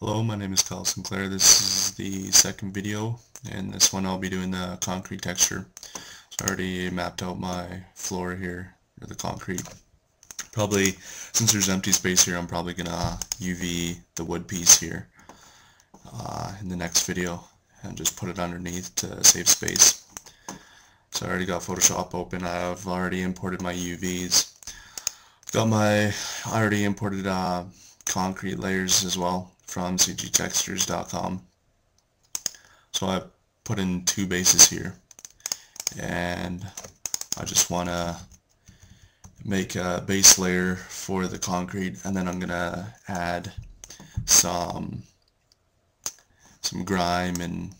Hello, my name is Kyle Sinclair. This is the second video, and this one I'll be doing the concrete texture. So I already mapped out my floor here, or the concrete. Probably, since there's empty space here, I'm probably gonna UV the wood piece here in the next video and just put it underneath to save space. So I already got Photoshop open. I've already imported my UVs. I already imported concrete layers as well from cgtextures.com. So I put in two bases here, and I just want to make a base layer for the concrete, and then I'm gonna add some grime and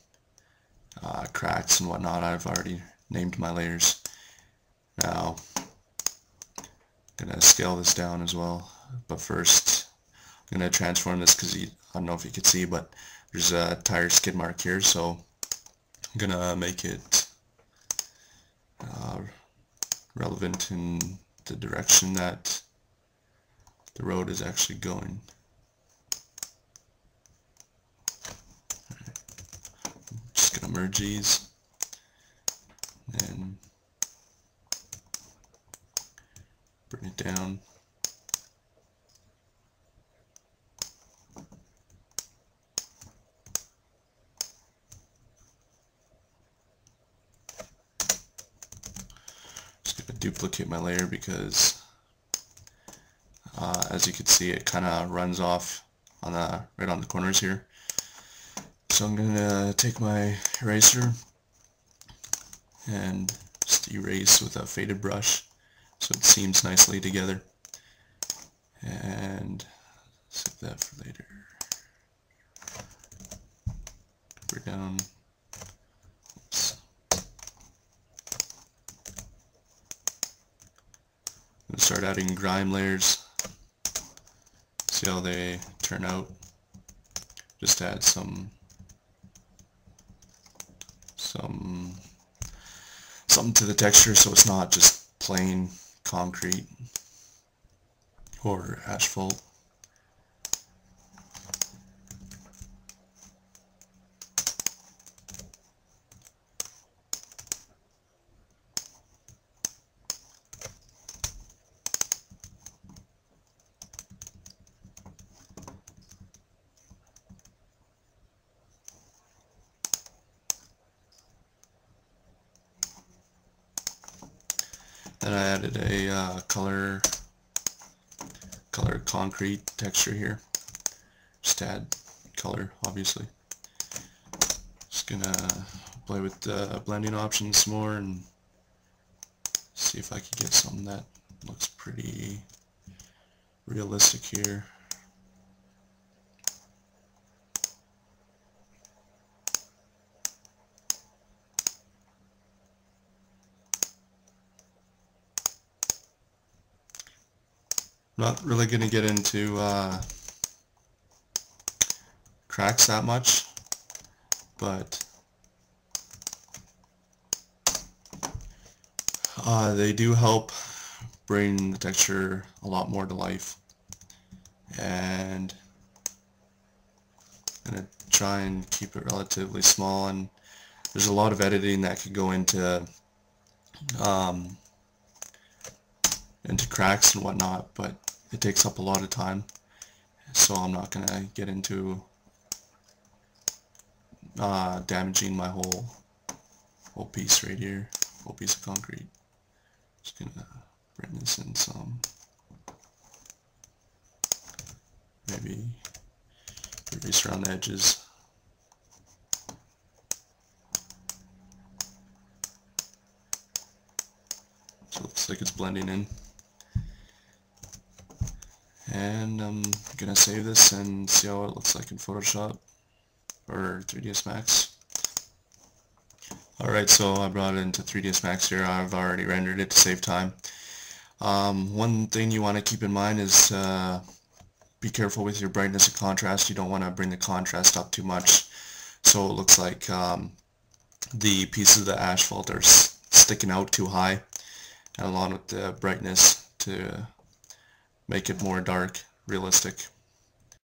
cracks and whatnot. I've already named my layers. Now I'm gonna scale this down as well, but first I'm gonna transform this because I don't know if you can see, but there's a tire skid mark here, so I'm gonna make it relevant in the direction that the road is actually going. Just gonna merge these and bring it down. Duplicate my layer because as you can see, it kind of runs off on right on the corners here. So I'm gonna take my eraser and just erase with a faded brush so it seams nicely together, and save that for later. Bring down. Start adding grime layers, see how they turn out. Just add something to the texture so it's not just plain concrete or asphalt. Then I added a color concrete texture here. Just add color, obviously. Just gonna play with the blending options some more and see if I can get something that looks pretty realistic here. Not really going to get into cracks that much, but they do help bring the texture a lot more to life. And I'm going to try and keep it relatively small, and there's a lot of editing that could go into cracks and whatnot, but it takes up a lot of time, so I'm not going to get into damaging my whole piece right here, whole piece of concrete. Just going to bring this in some, maybe erase around the edges. So it looks like it's blending in. And I'm gonna save this and see how it looks like in Photoshop or 3ds Max. Alright, so I brought it into 3ds Max here. I've already rendered it to save time. One thing you want to keep in mind is be careful with your brightness and contrast. You don't want to bring the contrast up too much so it looks like the pieces of the asphalt are sticking out too high, and along with the brightness to make it more dark, realistic.